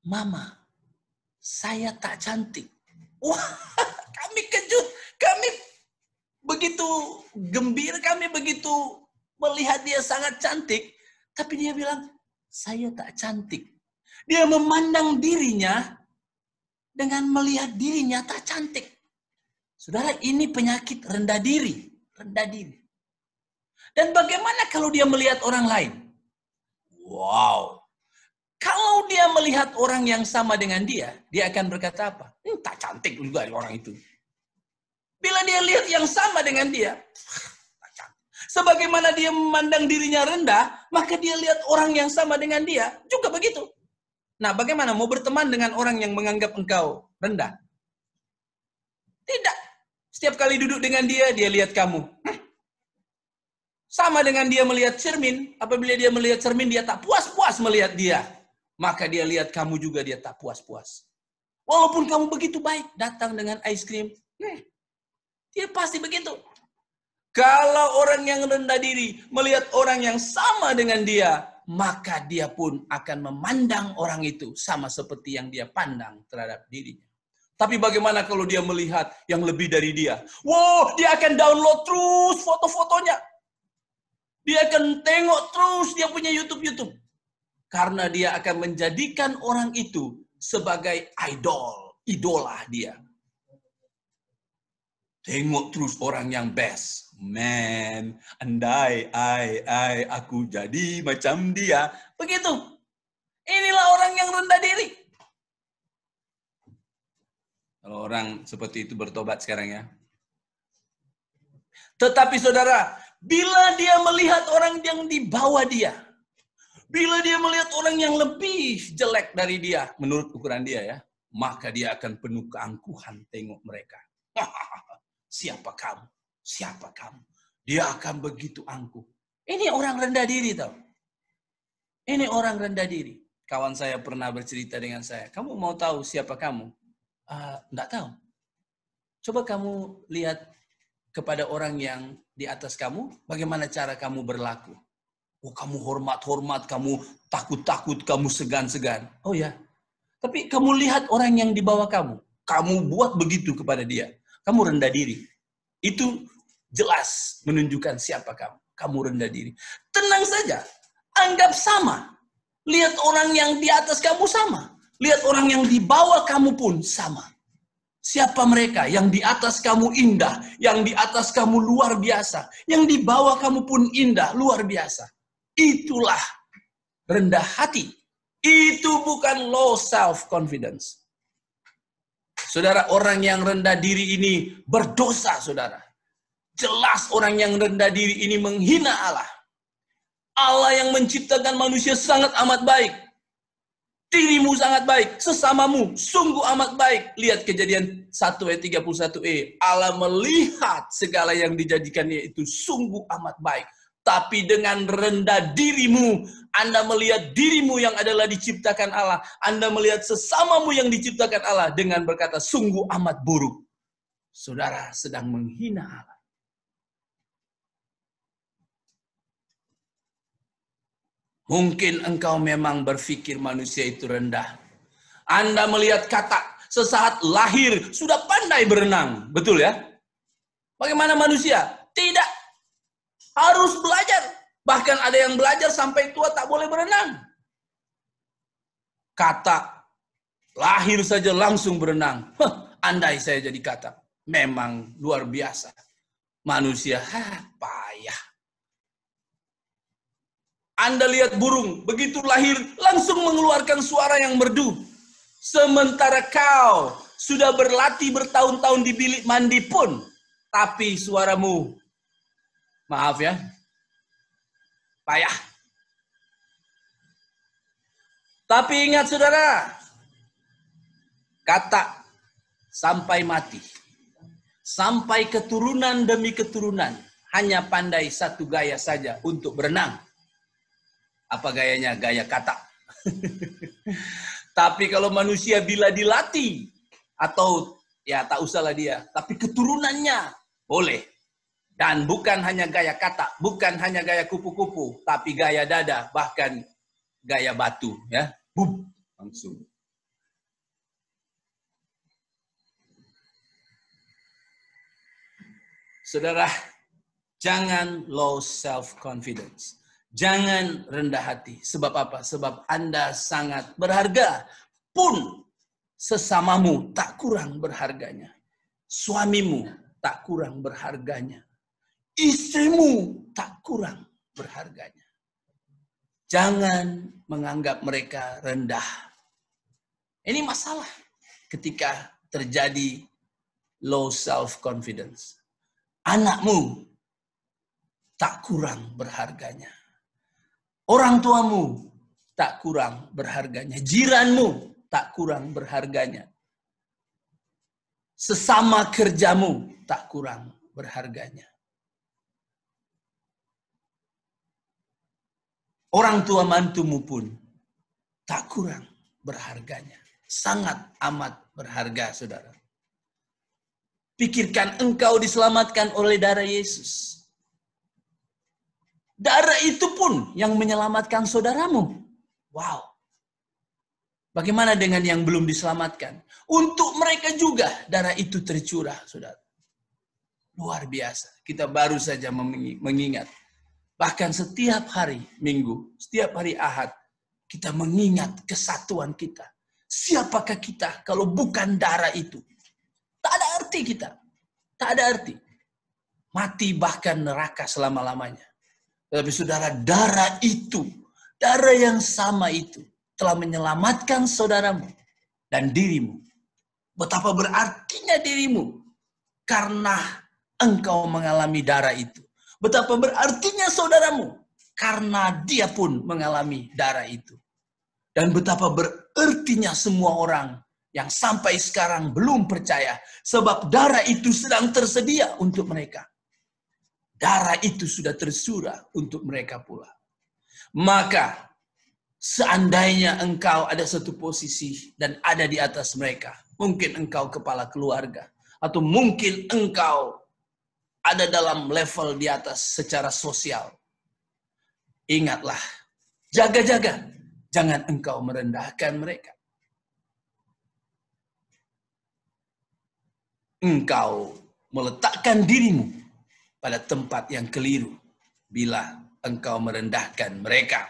Mama, saya tak cantik. Wah, kami kejut. Kami begitu gembira, kami begitu melihat dia sangat cantik. Tapi dia bilang, saya tak cantik. Dia memandang dirinya dengan melihat dirinya tak cantik. Saudara, ini penyakit rendah diri. Rendah diri. Dan bagaimana kalau dia melihat orang lain? Wow. Kalau dia melihat orang yang sama dengan dia akan berkata apa? Tak cantik juga orang itu. Bila dia lihat yang sama dengan dia, tak cantik. Sebagaimana dia memandang dirinya rendah, maka dia lihat orang yang sama dengan dia juga begitu. Nah, bagaimana mau berteman dengan orang yang menganggap engkau rendah? Tidak. Setiap kali duduk dengan dia lihat kamu. Sama dengan dia melihat cermin. Apabila dia melihat cermin, dia tak puas-puas melihat dia. Maka dia lihat kamu juga, dia tak puas-puas. Walaupun kamu begitu baik, datang dengan es krim. Dia pasti begitu. Kalau orang yang rendah diri melihat orang yang sama dengan dia, maka dia pun akan memandang orang itu sama seperti yang dia pandang terhadap dirinya. Tapi bagaimana kalau dia melihat yang lebih dari dia? Wow, dia akan download terus foto-fotonya. Dia akan tengok terus dia punya YouTube. Karena dia akan menjadikan orang itu sebagai idola dia. Tengok terus orang yang best. Man, andai aku jadi macam dia. Begitu. Inilah orang yang rendah diri. Kalau orang seperti itu bertobat sekarang ya. Tetapi saudara, bila dia melihat orang yang di bawah dia, bila dia melihat orang yang lebih jelek dari dia, menurut ukuran dia ya, maka dia akan penuh keangkuhan tengok mereka. Siapa kamu? Siapa kamu? Dia akan begitu angkuh. Ini orang rendah diri tau. Ini orang rendah diri. Kawan saya pernah bercerita dengan saya, kamu mau tahu siapa kamu? Enggak tahu. Coba kamu lihat kepada orang yang di atas kamu, bagaimana cara kamu berlaku. Oh, kamu hormat-hormat, kamu takut-takut, kamu segan-segan. Oh ya, Tapi kamu lihat orang yang di bawah kamu. Kamu buat begitu kepada dia. Kamu rendah diri. Itu jelas menunjukkan siapa kamu. Kamu rendah diri. Tenang saja. Anggap sama. Lihat orang yang di atas kamu sama. Lihat orang yang di bawah kamu pun sama. Siapa mereka? Yang di atas kamu indah. Yang di atas kamu luar biasa. Yang di bawah kamu pun indah, luar biasa. Itulah rendah hati. Itu bukan low self-confidence. Saudara, orang yang rendah diri ini berdosa, saudara. Jelas orang yang rendah diri ini menghina Allah. Allah yang menciptakan manusia sangat amat baik. Dirimu sangat baik, sesamamu sungguh amat baik. Lihat Kejadian 1 ayat 31e. Allah melihat segala yang dijadikannya itu sungguh amat baik. Tapi dengan rendah dirimu, Anda melihat dirimu yang adalah diciptakan Allah. Anda melihat sesamamu yang diciptakan Allah dengan berkata sungguh amat buruk. Saudara sedang menghina Allah. Mungkin engkau memang berpikir manusia itu rendah. Anda melihat kata sesaat lahir sudah pandai berenang. Betul ya? Bagaimana manusia? Tidak. Harus belajar. Bahkan ada yang belajar sampai tua tak boleh berenang. Kata lahir saja langsung berenang. Andai saya jadi kata. Memang luar biasa. Manusia payah. Anda lihat burung, begitu lahir langsung mengeluarkan suara yang merdu. Sementara kau sudah berlatih bertahun-tahun di bilik mandi pun, tapi suaramu, maaf ya, payah. Tapi ingat saudara, kata sampai mati, sampai keturunan demi keturunan, hanya pandai satu gaya saja untuk berenang. Apa gayanya? Gaya kata. Tapi kalau manusia bila dilatih, atau ya tak usahlah dia, tapi keturunannya boleh. Dan bukan hanya gaya kata, bukan hanya gaya kupu-kupu, tapi gaya dada, bahkan gaya batu, ya. Bum, langsung. Saudara, jangan low self-confidence. Jangan rendah hati. Sebab apa? Sebab Anda sangat berharga. Pun sesamamu tak kurang berharganya. Suamimu tak kurang berharganya. Istrimu tak kurang berharganya. Jangan menganggap mereka rendah. Ini masalah ketika terjadi low self-confidence. Anakmu tak kurang berharganya. Orang tuamu tak kurang berharganya. Jiranmu tak kurang berharganya. Sesama kerjamu tak kurang berharganya. Orang tua mantumu pun tak kurang berharganya. Sangat amat berharga, saudara. Pikirkan engkau diselamatkan oleh darah Yesus. Darah itu pun yang menyelamatkan saudaramu. Wow. Bagaimana dengan yang belum diselamatkan? Untuk mereka juga darah itu tercurah, saudara. Luar biasa. Kita baru saja mengingat. Bahkan setiap hari Minggu, setiap hari Ahad, kita mengingat kesatuan kita. Siapakah kita kalau bukan darah itu? Tak ada arti kita. Tak ada arti. Mati bahkan neraka selama-lamanya. Tapi saudara, darah itu, darah yang sama itu, telah menyelamatkan saudaramu dan dirimu. Betapa berartinya dirimu karena engkau mengalami darah itu. Betapa berartinya saudaramu karena dia pun mengalami darah itu. Dan betapa berartinya semua orang yang sampai sekarang belum percaya. Sebab darah itu sedang tersedia untuk mereka. Darah itu sudah tersurah untuk mereka pula. Maka seandainya engkau ada satu posisi dan ada di atas mereka. Mungkin engkau kepala keluarga. Atau mungkin engkau ada dalam level di atas secara sosial. Ingatlah, jaga-jaga. Jangan engkau merendahkan mereka. engkau meletakkan dirimu pada tempat yang keliru bila engkau merendahkan mereka.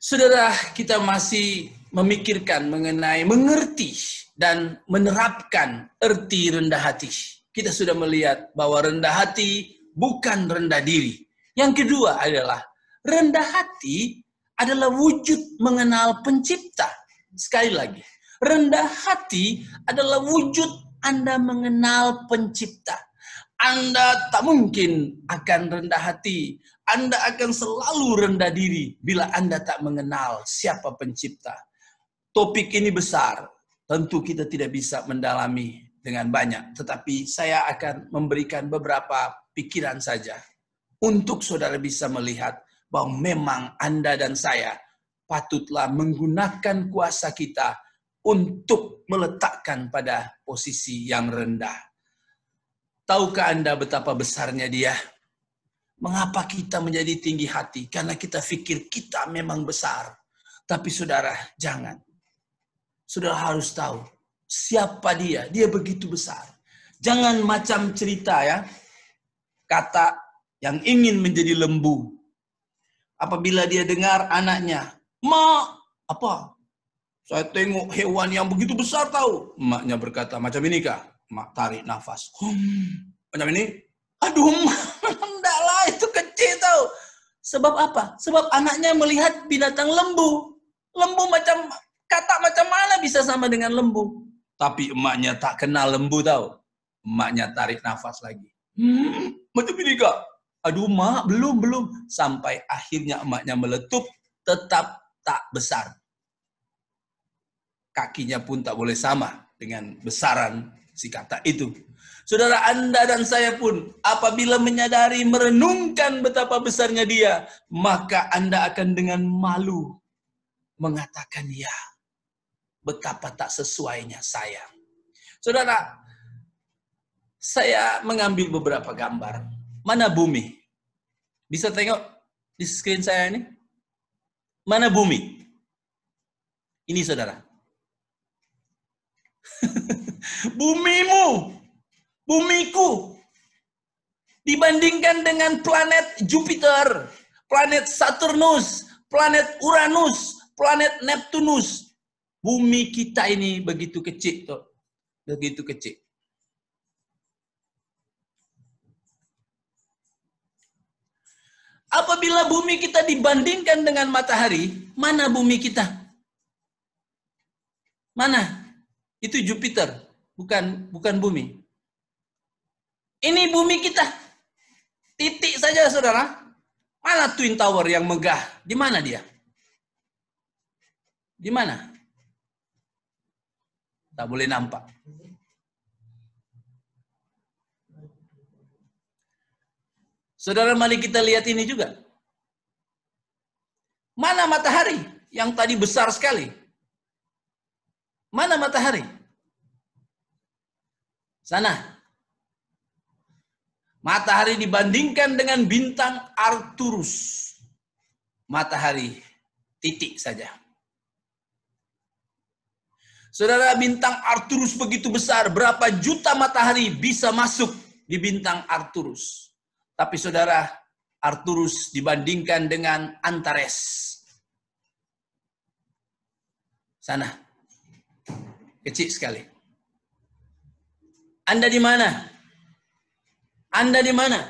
Saudara, kita masih memikirkan mengenai mengerti dan menerapkan erti rendah hati. Kita sudah melihat bahwa rendah hati bukan rendah diri. Yang kedua adalah rendah hati adalah wujud mengenal pencipta. Sekali lagi, rendah hati adalah wujud Anda mengenal pencipta. Anda tak mungkin akan rendah hati. Anda akan selalu rendah diri bila Anda tak mengenal siapa pencipta. Topik ini besar. Tentu kita tidak bisa mendalami dengan banyak. Tetapi saya akan memberikan beberapa pikiran saja. Untuk saudara bisa melihat bahwa memang Anda dan saya patutlah menggunakan kuasa kita untuk meletakkan pada posisi yang rendah. Tahukah Anda betapa besarnya Dia? Mengapa kita menjadi tinggi hati? Karena kita pikir kita memang besar. Tapi saudara, jangan. Saudara harus tahu siapa Dia. Dia begitu besar. Jangan macam cerita ya. Kata yang ingin menjadi lembu. Apabila dia dengar anaknya, "Ma, apa? Saya tengok hewan yang begitu besar tahu." Emaknya berkata, "Macam ini kah?" Mak tarik nafas. Macam ini? Aduh, enggak lah, itu kecil tahu. Sebab apa? Sebab anaknya melihat binatang lembu. Lembu macam, kata macam mana bisa sama dengan lembu? Tapi emaknya tak kenal lembu tahu. Emaknya tarik nafas lagi. Macam ini kak? Aduh mak, belum. Sampai akhirnya emaknya meletup, tetap tak besar. Kakinya pun tak boleh sama dengan besaran si kata itu. Saudara, Anda dan saya pun apabila menyadari, merenungkan betapa besarnya Dia, maka Anda akan dengan malu mengatakan, ya, betapa tak sesuainya saya. Saudara, saya mengambil beberapa gambar. Mana bumi? Bisa tengok di screen saya ini? Mana bumi? Ini saudara. Bumimu, bumiku, dibandingkan dengan planet Jupiter, planet Saturnus, planet Uranus, planet Neptunus, bumi kita ini begitu kecil, tuh. Begitu kecil. Apabila bumi kita dibandingkan dengan matahari, mana bumi kita? Mana? Itu Jupiter, bukan bumi. Ini bumi kita. Titik saja, saudara. Mana Twin Tower yang megah? Di mana dia? Di mana? Tak boleh nampak. Saudara, mari kita lihat ini juga. Mana matahari yang tadi besar sekali? Mana matahari? Sana. Matahari dibandingkan dengan bintang Arcturus. Matahari titik saja. Saudara, bintang Arcturus begitu besar. Berapa juta matahari bisa masuk di bintang Arcturus? Tapi saudara, Arcturus dibandingkan dengan Antares. Sana. Kecil sekali. Anda di mana? Anda di mana?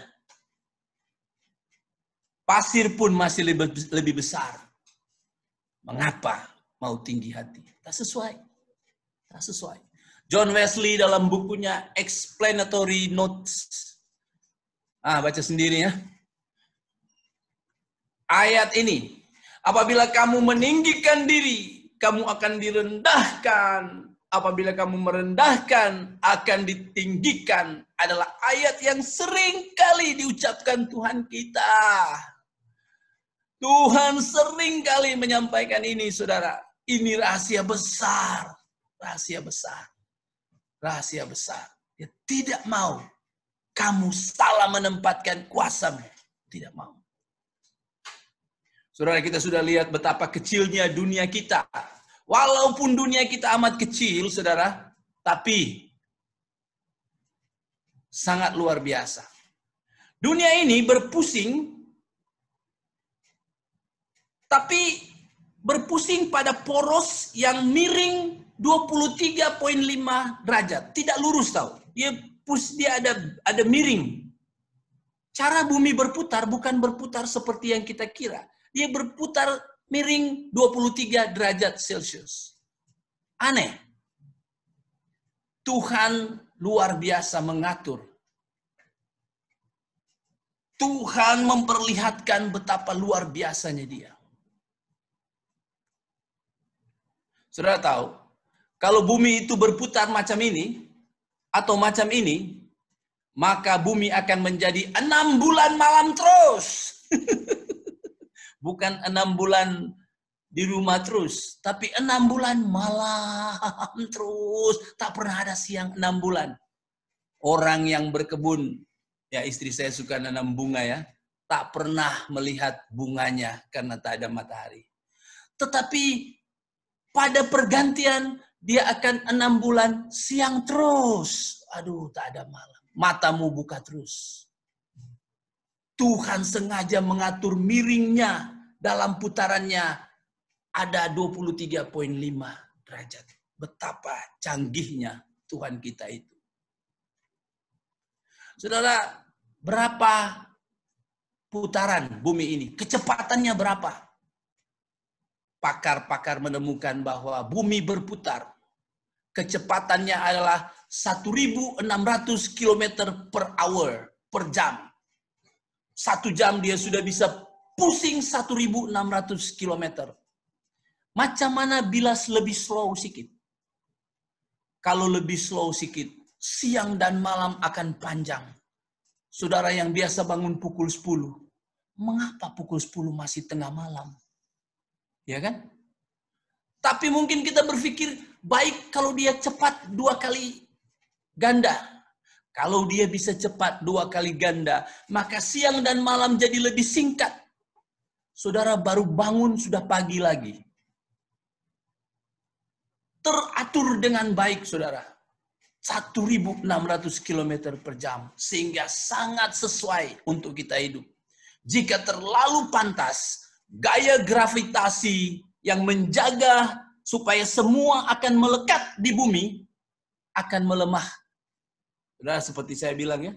Pasir pun masih lebih besar. Mengapa mau tinggi hati? Tak sesuai. Tak sesuai. John Wesley dalam bukunya Explanatory Notes. Baca sendiri ya. Ayat ini. Apabila kamu meninggikan diri, kamu akan direndahkan. Apabila kamu merendahkan, akan ditinggikan. Adalah ayat yang sering kali diucapkan Tuhan kita. Tuhan sering kali menyampaikan ini, saudara. Ini rahasia besar. Rahasia besar. Rahasia besar. Dia tidak mau kamu salah menempatkan kuasamu. Tidak mau. Saudara, kita sudah lihat betapa kecilnya dunia kita. Walaupun dunia kita amat kecil, saudara, tapi Sangat luar biasa. Dunia ini berpusing, tapi berpusing pada poros yang miring 23,5 derajat. Tidak lurus tahu. Dia ada miring. Cara bumi berputar bukan berputar seperti yang kita kira. Dia berputar miring 23 derajat Celcius. Aneh. Tuhan luar biasa mengatur. Tuhan memperlihatkan betapa luar biasanya Dia. Saudara tahu, kalau bumi itu berputar macam ini, atau macam ini, maka bumi akan menjadi 6 bulan malam terus. Bukan 6 bulan di rumah terus, tapi 6 bulan malam terus. Tak pernah ada siang 6 bulan. Orang yang berkebun, ya istri saya suka nanam bunga ya, tak pernah melihat bunganya karena tak ada matahari. Tetapi pada pergantian dia akan 6 bulan siang terus. Aduh, tak ada malam. Matamu buka terus. Tuhan sengaja mengatur miringnya dalam putarannya ada 23,5 derajat. Betapa canggihnya Tuhan kita itu. Saudara, berapa putaran bumi ini? Kecepatannya berapa? Pakar-pakar menemukan bahwa bumi berputar. Kecepatannya adalah 1.600 km per hour, per jam. 1 jam dia sudah bisa pusing 1.600 km. Macam mana bila lebih slow sedikit? Kalau lebih slow sedikit, siang dan malam akan panjang. Saudara yang biasa bangun pukul 10, mengapa pukul 10 masih tengah malam? Ya kan? Tapi mungkin kita berpikir, baik kalau dia cepat 2 kali ganda. Kalau dia bisa cepat 2 kali ganda, maka siang dan malam jadi lebih singkat. Saudara baru bangun sudah pagi lagi. Teratur dengan baik, saudara. 1.600 km per jam. Sehingga sangat sesuai untuk kita hidup. Jika terlalu pantas, gaya gravitasi yang menjaga supaya semua akan melekat di bumi akan melemah. Saudara, seperti saya bilang ya,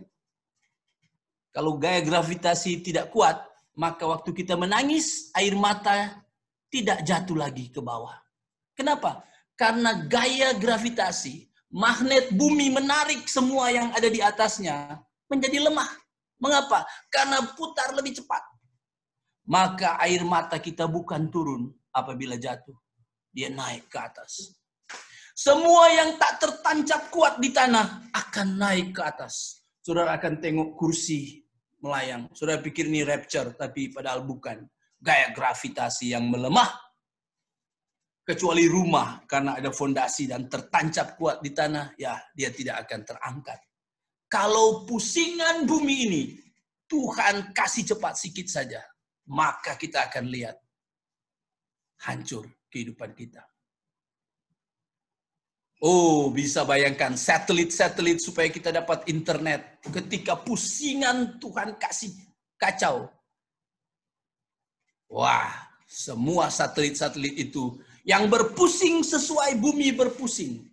kalau gaya gravitasi tidak kuat, maka waktu kita menangis, air mata tidak jatuh lagi ke bawah. Kenapa? Karena gaya gravitasi, magnet bumi menarik semua yang ada di atasnya menjadi lemah. Mengapa? Karena putar lebih cepat. Maka air mata kita bukan turun apabila jatuh. Dia naik ke atas. Semua yang tak tertancap kuat di tanah akan naik ke atas. Saudara akan tengok kursi melayang. Saudara pikir ini rapture, tapi padahal bukan. Gaya gravitasi yang melemah. Kecuali rumah, karena ada fondasi dan tertancap kuat di tanah, ya dia tidak akan terangkat. Kalau pusingan bumi ini, Tuhan kasih cepat sedikit saja, maka kita akan lihat hancur kehidupan kita. Oh, bisa bayangkan satelit-satelit supaya kita dapat internet. Ketika pusingan Tuhan kasih kacau. Wah, semua satelit-satelit itu yang berpusing sesuai bumi berpusing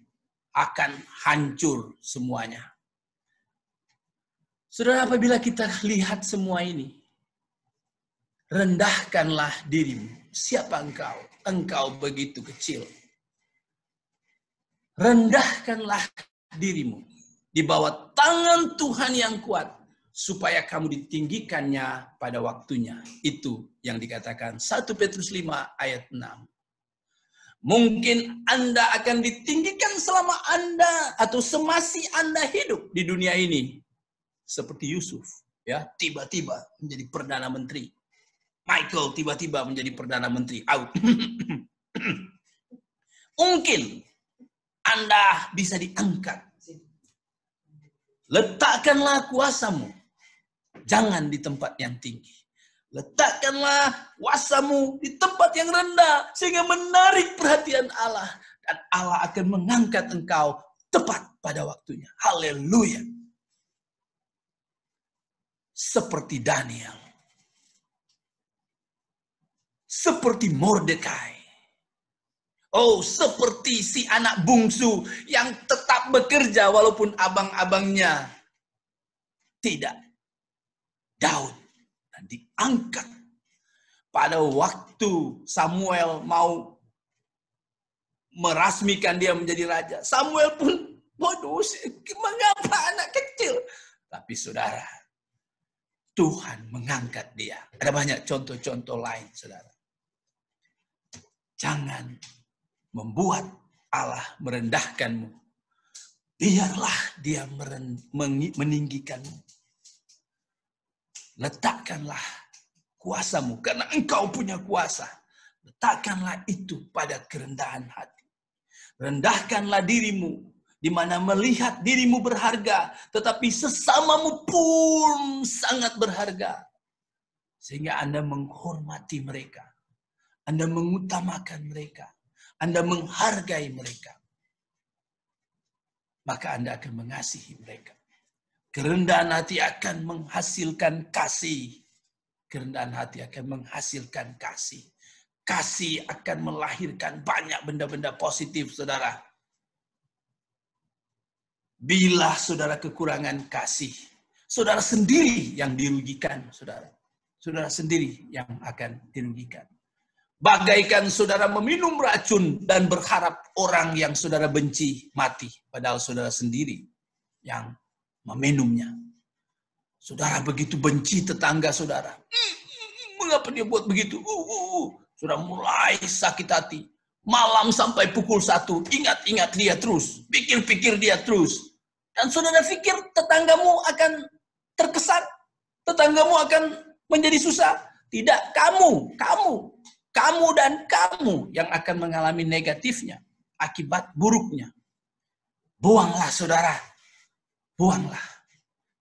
akan hancur semuanya. Saudara, apabila kita lihat semua ini, rendahkanlah dirimu. Siapa engkau? Engkau begitu kecil. Rendahkanlah dirimu di bawah tangan Tuhan yang kuat, supaya kamu ditinggikannya pada waktunya. Itu yang dikatakan 1 Petrus 5 ayat 6. Mungkin Anda akan ditinggikan selama Anda atau semasih Anda hidup di dunia ini. Seperti Yusuf, ya, tiba-tiba menjadi Perdana Menteri. Michael tiba-tiba menjadi Perdana Menteri. Out. Mungkin Anda bisa diangkat. Letakkanlah kuasamu. Jangan di tempat yang tinggi. Letakkanlah kuasamu di tempat yang rendah, sehingga menarik perhatian Allah. Dan Allah akan mengangkat engkau tepat pada waktunya. Haleluya. seperti Daniel, seperti Mordekai. Oh, seperti si anak bungsu yang tetap bekerja walaupun abang-abangnya tidak. Daud dan diangkat pada waktu Samuel mau merasmikan dia menjadi raja. Samuel pun, waduh, mengapa anak kecil? Tapi saudara, Tuhan mengangkat dia. Ada banyak contoh-contoh lain, saudara. Jangan membuat Allah merendahkanmu. Biarlah dia meninggikanmu. Letakkanlah kuasamu, karena engkau punya kuasa. Letakkanlah itu pada kerendahan hati. Rendahkanlah dirimu, di mana melihat dirimu berharga, tetapi sesamamu pun sangat berharga. Sehingga Anda menghormati mereka. Anda mengutamakan mereka. Anda menghargai mereka. Maka Anda akan mengasihi mereka. Kerendahan hati akan menghasilkan kasih. Kerendahan hati akan menghasilkan kasih. Kasih akan melahirkan banyak benda-benda positif, saudara. Bila saudara kekurangan kasih, saudara sendiri yang dirugikan, saudara. Saudara sendiri yang akan dirugikan. Bagaikan saudara meminum racun dan berharap orang yang saudara benci mati. Padahal saudara sendiri yang meminumnya. Saudara begitu benci tetangga saudara. Mengapa dia buat begitu? Sudah mulai sakit hati. Malam sampai pukul 1. Ingat-ingat dia terus. Pikir-pikir dia terus. Dan saudara pikir tetanggamu akan terkesan. Tetanggamu akan menjadi susah. Tidak, kamu dan kamu yang akan mengalami negatifnya. Akibat buruknya. Buanglah saudara. Buanglah.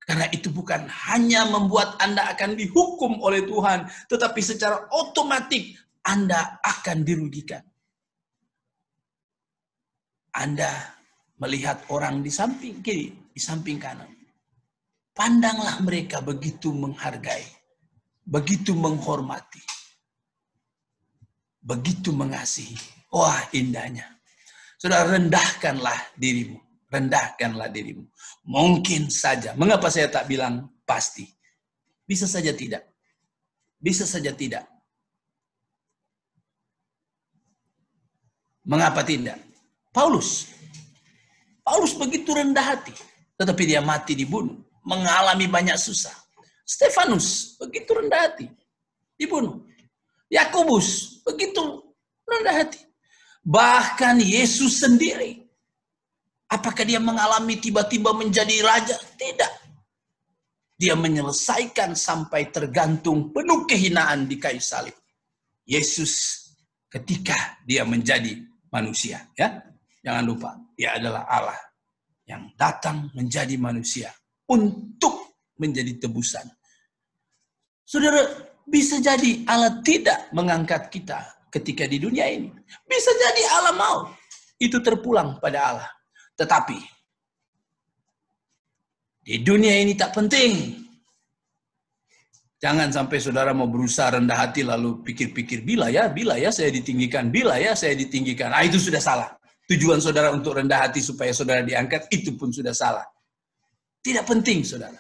Karena itu bukan hanya membuat Anda akan dihukum oleh Tuhan, tetapi secara otomatis Anda akan dirugikan. Anda melihat orang di samping kiri, di samping kanan. Pandanglah mereka begitu menghargai, begitu menghormati, begitu mengasihi. Wah, indahnya. Saudara, rendahkanlah dirimu. Rendahkanlah dirimu. Mungkin saja. Mengapa saya tak bilang pasti? Bisa saja tidak. Bisa saja tidak. Mengapa tidak? Paulus begitu rendah hati. Tetapi dia mati dibunuh. Mengalami banyak susah. Stefanus begitu rendah hati. Dibunuh. Yakobus begitu rendah hati. Bahkan Yesus sendiri. Apakah dia mengalami tiba-tiba menjadi raja? Tidak. Dia menyelesaikan sampai tergantung penuh kehinaan di kayu salib. Yesus ketika dia menjadi manusia. Ya, jangan lupa, dia adalah Allah yang datang menjadi manusia untuk menjadi tebusan. Saudara, bisa jadi Allah tidak mengangkat kita ketika di dunia ini. Bisa jadi Allah mau. Itu terpulang pada Allah. Tetapi di dunia ini tak penting. Jangan sampai saudara mau berusaha rendah hati lalu pikir-pikir bila ya saya ditinggikan, bila ya saya ditinggikan. Itu sudah salah. Tujuan saudara untuk rendah hati supaya saudara diangkat, itu pun sudah salah. Tidak penting saudara.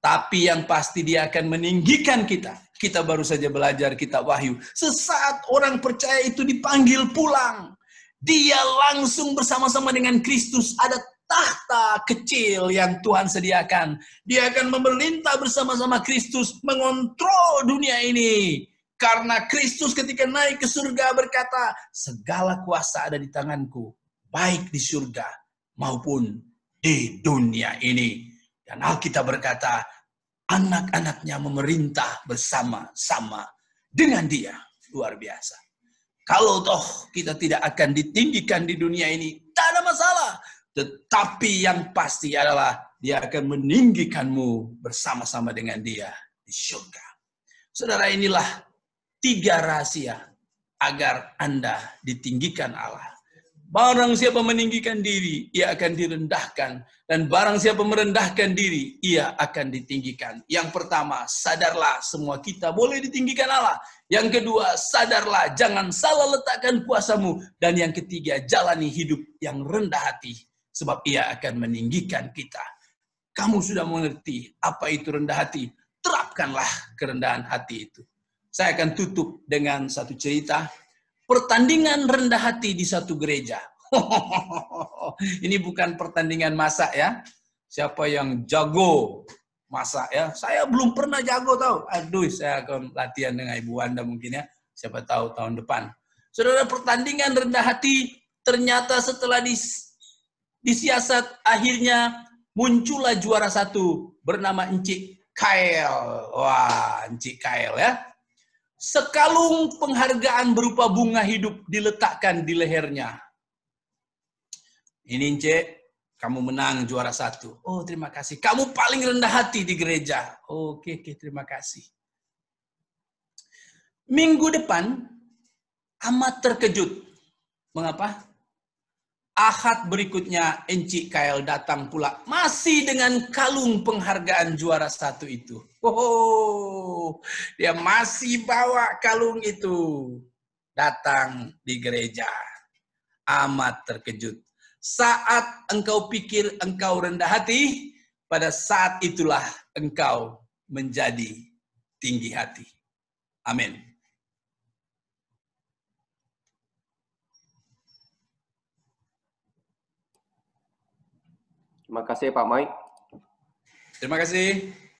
Tapi yang pasti dia akan meninggikan kita. Kita baru saja belajar kitab Wahyu. Sesaat orang percaya itu dipanggil pulang. Dia langsung bersama-sama dengan Kristus. Ada tahta kecil yang Tuhan sediakan. Dia akan memerintah bersama-sama Kristus. Mengontrol dunia ini. Karena Kristus ketika naik ke surga berkata, segala kuasa ada di tanganku. Baik di surga maupun di dunia ini. Dan Alkitab berkata, anak-anaknya memerintah bersama-sama dengan dia. Luar biasa. Kalau toh kita tidak akan ditinggikan di dunia ini, tak ada masalah. Tetapi yang pasti adalah dia akan meninggikanmu bersama-sama dengan dia di surga. Saudara, inilah 3 rahasia agar Anda ditinggikan Allah. Barang siapa meninggikan diri, ia akan direndahkan. Dan barang siapa merendahkan diri, ia akan ditinggikan. Yang pertama, sadarlah semua kita boleh ditinggikan Allah. Yang kedua, sadarlah jangan salah letakkan kuasamu. Dan yang ketiga, jalani hidup yang rendah hati. Sebab ia akan meninggikan kita. Kamu sudah mengerti apa itu rendah hati. Terapkanlah kerendahan hati itu. Saya akan tutup dengan satu cerita. Pertandingan rendah hati di satu gereja. Ini bukan pertandingan masak ya. Siapa yang jago masak ya? Saya belum pernah jago tahu. Aduh, saya akan latihan dengan Ibu Wanda mungkin ya. Siapa tahu tahun depan. Saudara, pertandingan rendah hati ternyata setelah disiasat akhirnya muncullah juara satu bernama Encik Kael. Wah, Encik Kael ya. Sekalung penghargaan berupa bunga hidup diletakkan di lehernya. Ini Encik, kamu menang juara satu. Oh, terima kasih. Kamu paling rendah hati di gereja. Oke, terima kasih. Minggu depan, amat terkejut. Mengapa? Ahad berikutnya, Encik Kael datang pula. Masih dengan kalung penghargaan juara satu itu. Oh, dia masih bawa kalung itu. Datang di gereja. Amat terkejut. Saat engkau pikir engkau rendah hati, pada saat itulah engkau menjadi tinggi hati. Amin. Terima kasih Pak Mike. Terima kasih.